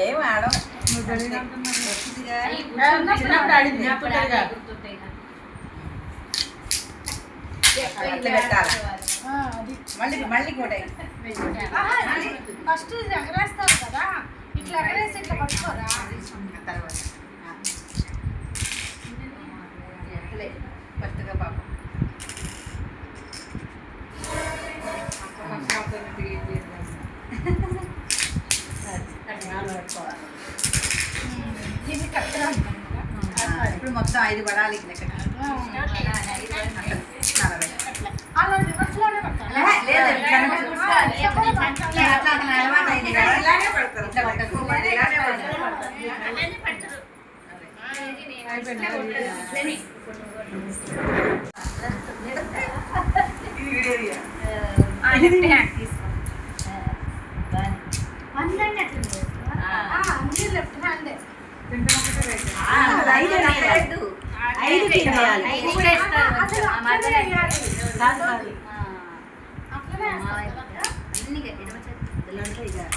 ఏం ఆడం మళ్ళీ కూడా ఫస్ట్ ఎగరేస్తారు కదా, ఇట్లా ఎగరేసి ఇట్లా పట్టుకోరా తర్వాత ఫస్ట్గా పాపం ఇప్పుడు మొత్తం 5 పడాలి అలా రివర్స్ లోనే పెట్టాలి. అన్ని లెఫ్ట్ హ్యాండ్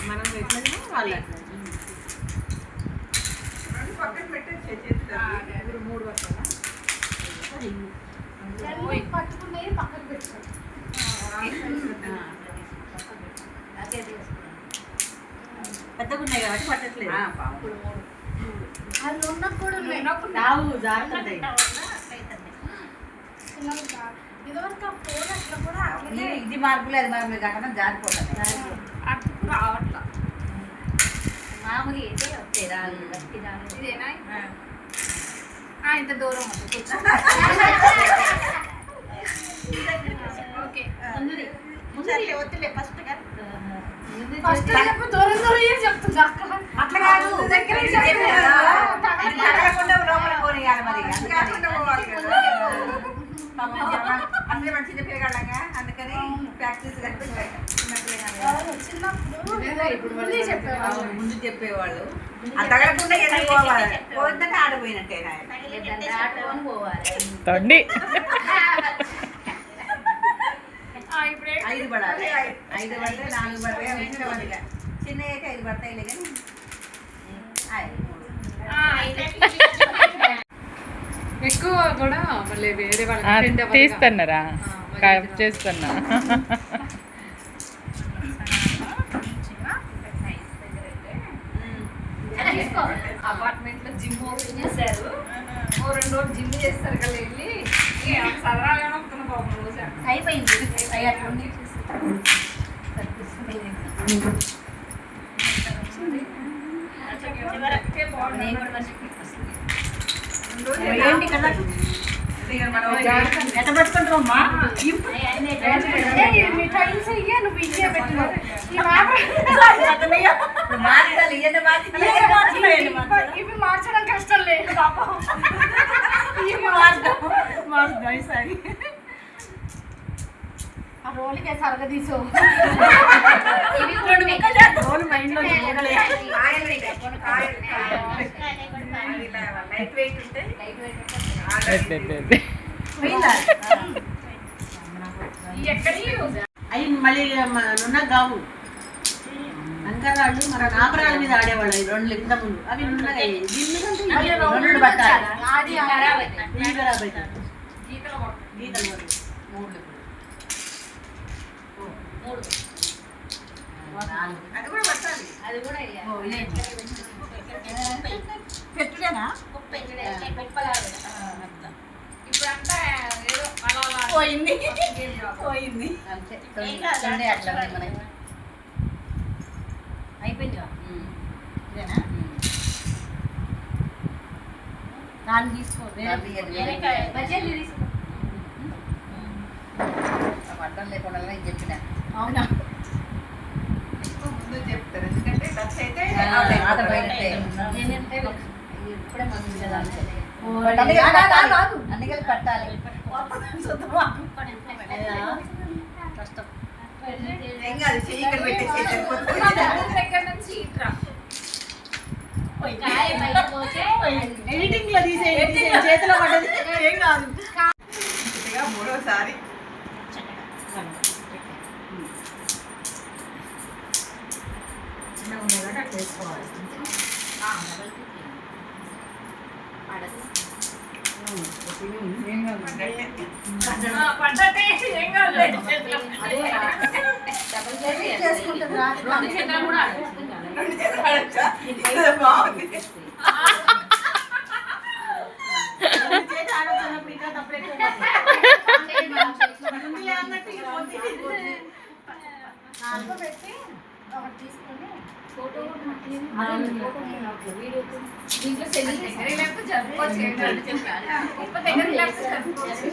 మనం ఎట్లయినా వాళ్ళు పట్టుకున్నాయి పక్కన పెట్టారు. పెద్దగా ఉన్నాయి కాబట్టి పట్టట్లేదు. అది ఉన్నది కూడా జాగ్రత్త ఇదివరకు ఆ ఫోన్ అట్లా కూడా అట్లనే ఇది మార్పులు అది మార్పులు కాకుండా జారిపోతుంది. అప్పుడు రావట్లా మామూలు అయితే వస్తాయి రాళ్ళు. ఇదేనా ఇంత దూరం ఓకే వద్దులే ఫస్ట్ ఫస్ట్ దూరం దూరం చెప్తుంది అక్క. అట్లా కాదు దగ్గర లోపల పోనీయాలి మరి అందరూ మంచిగా పెరగాలంగా అందుకని ప్రాక్టీస్ ముందు చెప్పేవాళ్ళు ఆ తగలకుండా ఎందుకు పోవాలి పోయిందంటే ఆడిపోయినట్టేనా తండి 5 పడాలి 5 పడితే 4 పడతాయి ఇష్టపడిగా చిన్న అయితే 5 పడతాయిలే కానీ ఎక్కువ కూడా మళ్ళీ వేరే వాళ్ళ తీస్తున్నారా చేస్తున్నా అపార్ట్మెంట్ లో జిమ్ ఓపెన్ చేశారు. 2 రోజులు జిమ్ చేస్తారు కదా వెళ్ళి సదరాగా రోజు అయిపోయింది ఎట్ట పెట్టుకుంటామమ్మా టైల్స్ అయ్యా నువ్వు ఇయ్యే పెట్టినావు ఇవి మార్చడం కష్టం లేదు పాపం. ఇవి మార్చడం ఈసారి ఆ రోలుకే సరగ తీసు రోలు మైండ్లో లైట్ వెయిట్ ఉంటే అవి మళ్ళీ నున్న గావు అంకరాళ్ళు మన నాపరాల మీద ఆడేవాళ్ళు 2 లింక ముందు అవి నున్నగా రెండు పట్టాలి గీతలు 3 అది కూడా పట్టాలి అది కూడా పెట్టుడేనా ఇప్పుడంతా ఏదో అలా పోయింది అట్లా అయిపోయింది ఇదేనా దాన్ని తీసుకో బడ్జెట్ తీసుకో పట్టం లేకుండా ఇది చెప్పిన అవునా ముందు చెప్తారు ఎందుకంటే ఖర్చు అయితే ఇప్పుడే అన్ని కలిపి పట్టాలి కష్టం ఏం కాదు చెయ్యి ఇక్కడ పెట్టేసి దగ్గర నుంచి ఇట్రా ఎడిటింగ్ లో తీసేయండి చేతిలో పడ్డది ఏం కాదు మూడోసారి చిన్నగా ఉన్నాయి కాబట్టి అట్లా వేసుకోవాలి. పడ్డటే ఏం కాదు. చేసుకుంటుంది రా. రెండు చేతులు కూడా చేతి ఆడొచ్చినప్పుడు ఇంకా తప్పుడు ఎక్కువ ముందులే అన్నట్టు ఇక పోతే నాలుగు పెట్టి ఒకటి తీసుకొని ఫోటో దీంట్లో సెల్లి దగ్గర లేకపోతే జరుపుకోవచ్చు. ఏంటంటే చెప్పాలి ఇంకో దగ్గర లేకపోతే జరుపుకోవచ్చు.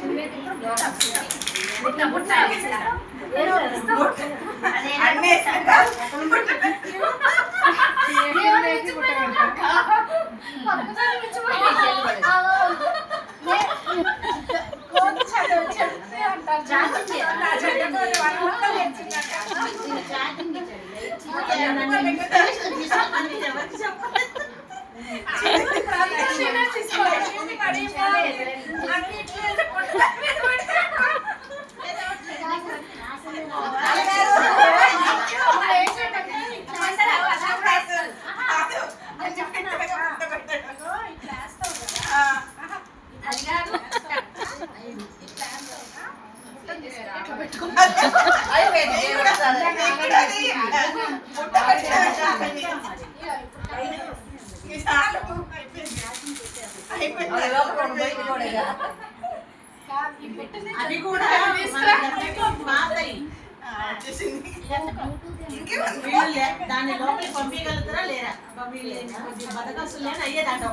అది కూడా మాతాయి దాని లోపలికి పంపించగలుగుతారా లేరా? పంపించలేదు బతకస్తులు లేని అయ్యే దాంట్లో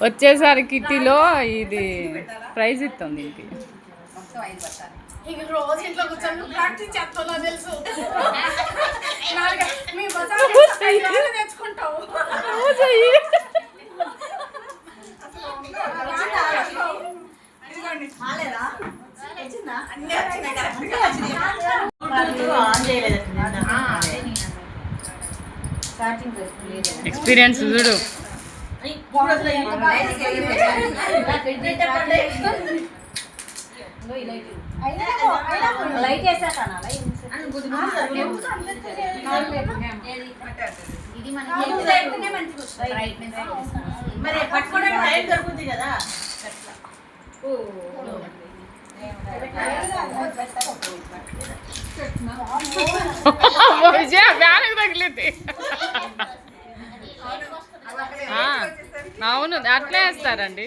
వచ్చేసరికి కిట్టీలో ఇది ప్రైజ్ ఇస్తుంది ఇంటికి. ఇక రోజు ఇంట్లో కూర్చొని ప్రాక్టీస్ చేస్తాలో తెలుసు. మీ బజార్ తెచ్చుకుంటావు. ఎక్స్పీరియన్స్ చూడు. లైట్ వేసాక ఇది మరి పట్టుకోవడానికి టైం దొరుకుతుంది కదా. బ్యానకు తగిలింది. అవును అట్లే వేస్తారండి.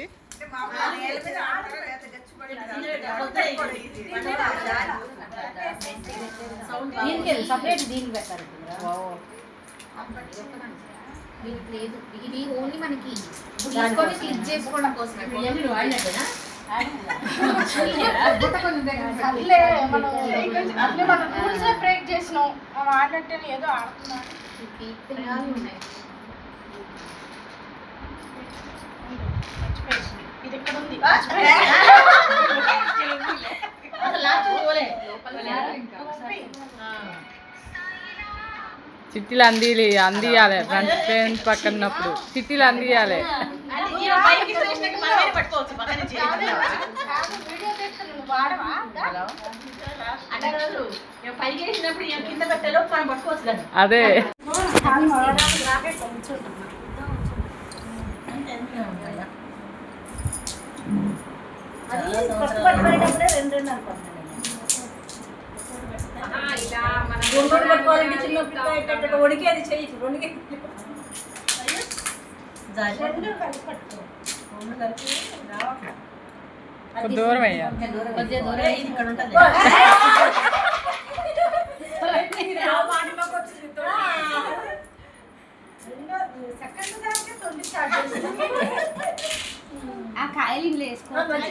సపరేట్ దీనికి పెట్టారు. లేదు ఇది ఓన్లీ మనకి తీసుకొని క్లిక్ చేసుకోవడం కోసం. బ్రేక్ చేసినాం ఆడినట్టే ఏదో ఆడుతున్నాం. ఇది ఎక్కడ ఉంది? చిట్టీలు అందియాలి. ఫ్రెండ్ పక్కన ఉన్నప్పుడు చిట్టీలు అందియాలి. అదే ఉడికేది చెయ్యి దూరం అయ్యా. ఇక్కడ ఉంటుంది. ఆ కాయలు ఇంట్లో వేసుకోవాలి.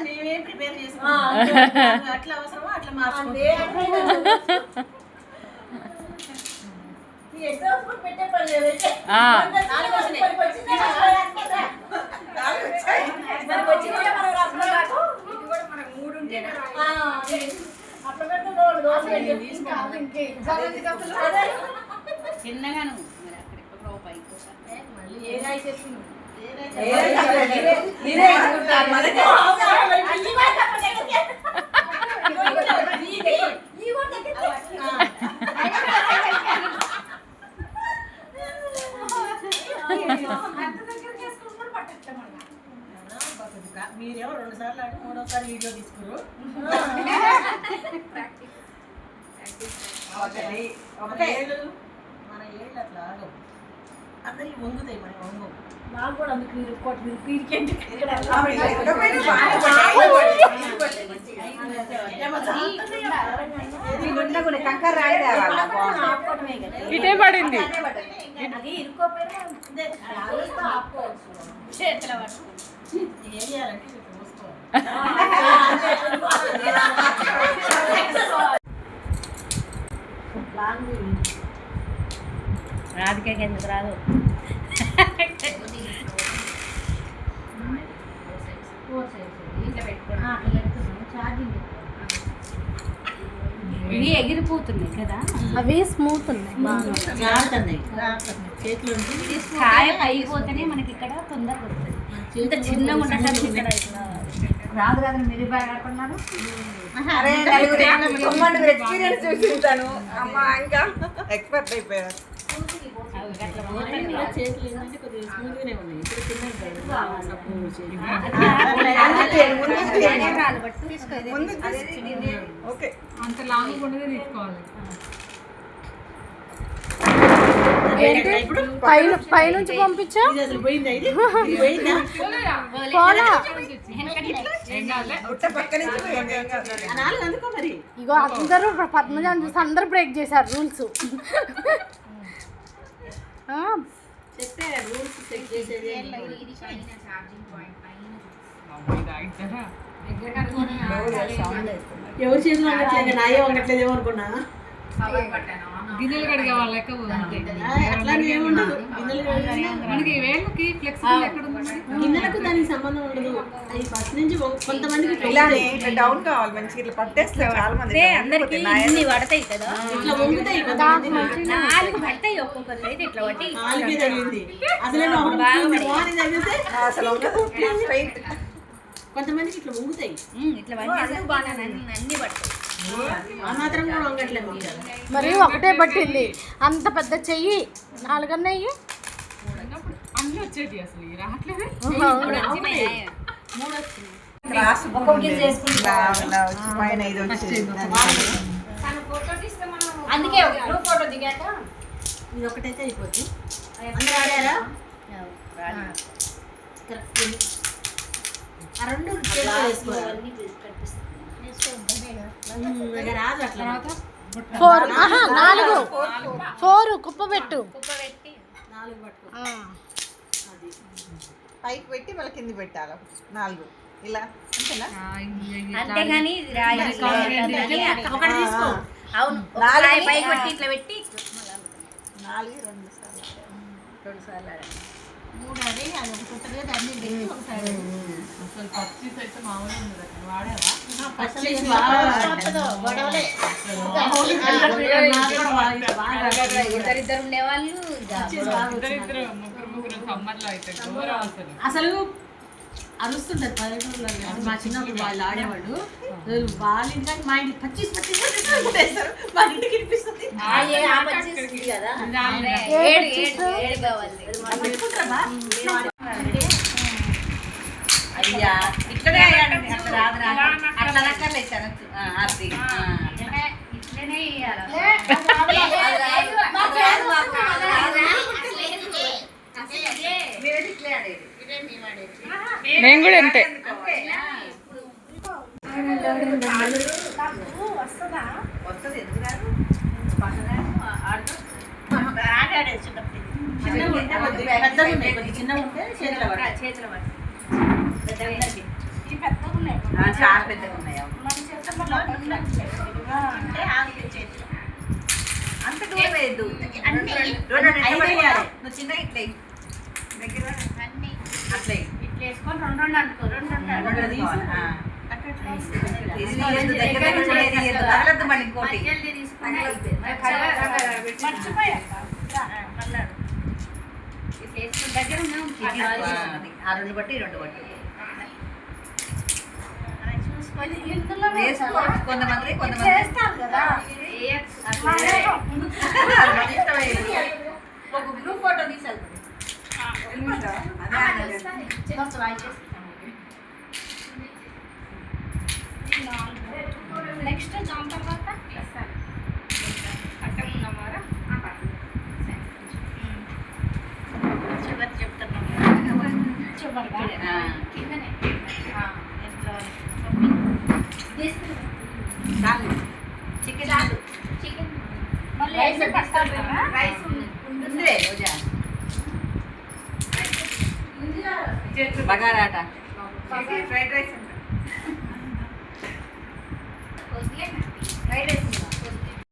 మేమే ప్రిపేర్ చేసుకున్నాం. అట్లా అవసరమో అట్లా మార్చుకుంటే ఆ, చిన్నగాను మరి అక్కడ ఎక్కడో పైకి మీరేమో 2 సార్లు ఆడి 3వసారి వీడియో తీసుకురు ఒకటే మన ఏళ్ళు అట్లా ఆగవు అందరికి వంగుతాయి మన వంగు నాకు కూడా అందుకు మీరు కోటి మీరు పీరికేంటి ఇటే పడింది. చేతిలో పట్టుకో ఏం చేయాలంటే ఇట్లా పోసుకోవాలి. రాధికకి ఎందుకు రాదు ఇవి ఎగిరిపోతున్నాయి కదా అవి స్మూత్ ఉన్నాయి జారుతున్నాయి చేతిలో కాయ అయిపోతేనే మనకి ఇక్కడ తొందరగా వస్తుంది ఇంత చిన్నగా ఉండటానికి ఇక్కడ రాదు రాదు మీరు భయపడుతున్నారు ఎక్స్పీరియన్స్ చూసింటాను అమ్మ ఇంకా ఎక్స్పర్ట్ అయిపోయారు. చేతులు ఏంటంటే కొద్దిగా స్మూత్గానే ఉన్నాయి ఇప్పుడు ఓకే అంత లాంగ్ ఉండదే తీసుకోవాలి. పైనుంచి పంపించా ఇది అసలు పోయిందా ఇది పోయిందా పోలా పుట్ట పక్క నుంచి నాలుగు అందుకో మరి ఇగో అందరూ పద్మజాన్ని చూసి అందరూ బ్రేక్ చేశారు రూల్స్ చెప్పే రూల్స్ చెక్ చేసేది ఎవరి చేతులు వంగట్లేదు నాయే వంగట్లేదేమో అనుకున్నా గిన్నెలు కడిగే వాళ్ళ లెక్క ఉంది. అట్లానే ఏముండదు గిన్నెలు మనకి వేళ్ళకి ఫ్లెక్సిబుల్ ఎక్కడ ఉంది? గిన్నెలకు దానికి సంబంధం ఉండదు అది ఫస్ట్ నుంచి కొంతమందికి ఇలానే ఇట్లా డౌన్ కావాలి మంచిగా ఇట్లా పట్టేస్తే చాలా మంది అందరికి ఇన్ని పడతాయి కదా ఇట్లా వంగుతాయి కొంతమంది 4 పడతాయి ఒక్కొక్కరు అయితే ఇట్లా పట్టి నాలుగే తగిలింది అసలు మార్నింగ్ తగిలితే అసలు స్ట్రైట్ కొంతమందికి ఇట్లా వంగుతాయి ఇట్లా పట్టి అన్ని పడతాయి ఆ మాత్రం కూడా వంగట్లేదు మరి ఒకటే పట్టింది అంత పెద్ద చెయ్యి 4 అన్నయ్యి అన్నీ వచ్చేది అసలు ఇవి రావట్లేదు. రాసు పైన ఇది వచ్చింది అందుకే గ్రూప్ ఫోటో దిగాక ఇది ఒకటైతే అయిపోద్ది అందరూ ఆడారా ఆ రెండు చేతిలో వేసుకోవాలి రాదు అట్లా 4 4 కుప్ప పెట్టు 4 పట్టుకో అది పైకి పెట్టి మళ్ళీ కింద పెట్టాలి 4 ఇలా అంతేనా అంతేగాని ఇది ఒకటి తీసుకో అవును పైకి పెట్టి ఇట్లా పెట్టి 4 2 సార్లు 2 సార్లు అది ఒకటి ఉంటుంది కదా అన్ని పెట్టి ఒకసారి అసలు పచ్చీస్ అయితే మామూలుగా ఉండదు అక్కడ. వాడావా? పచ్చడి ఇద్దరిద్దరు ఉండేవాళ్ళు ఇద్దరు ముగ్గురు సమ్మర్లో అయితే ఘోరం అసలు. అసలు అరుస్తుంటారు పల్లెటూరులో మా చిన్నప్పుడు వాళ్ళు ఆడేవాళ్ళు వాళ్ళు ఇంకా మా ఇంటికి పచ్చీస్ మా ఇంటికి వినిపిస్తుంది ఏడు కావాలి అయ్యా ఇట్లనే అట్లా రాదు అట్లా రకాలు అది ఇట్లనే నేను కూడా అంతే. వస్తుంది ఎందుకు రాదు పెద్దగా ఉన్నాయి కొద్దిగా చిన్నగా ఉంటే చేతిలో పట్టాలి. చేతుల పట్టు పెద్దగా చాలా పెద్దగా ఉన్నాయా మంచి అంటే ఆగుతాయి చేతిలో. అంత దూరం వేయద్దు. అన్ని రెండు ఐదు నెట్ల వేయాలి. నువ్వు చిన్నగా ఇట్లా వేయి. దగ్గర అన్ని అట్లా వేయి. ఇట్లా వేసుకొని రెండు రెండు అనుకో రెండు రెండు రెండు తీసుకో. అట్లా ఇది తీయద్దు, దగ్గర దగ్గర తీయద్దు. తగలద్దు మళ్ళీ ఇంకోటి. జల్దీ తీసుకొని మర్చిపోయా. ఇట్లా వేసుకుని దగ్గర ఉన్నాం అది. ఆ రెండు బట్టి ఈ రెండు బట్టి చూసుకొని ఇందులో వేసుకోవచ్చు. కొంతమంది చేస్తారు కదా ఒక గ్రూప్ ఫోటో తీసారు. నెక్స్ట్ దాని తర్వాత చివరి చెప్తున్నాం చివరి కిందనే చికెన్ చికెన్ మళ్ళీ రైస్ పడతారు కదా రైస్ ఉందిలే రోజా. బగారాట ఫ్రైడ్ రైస్ వదిలేనా ఫ్రైడ్ రైస్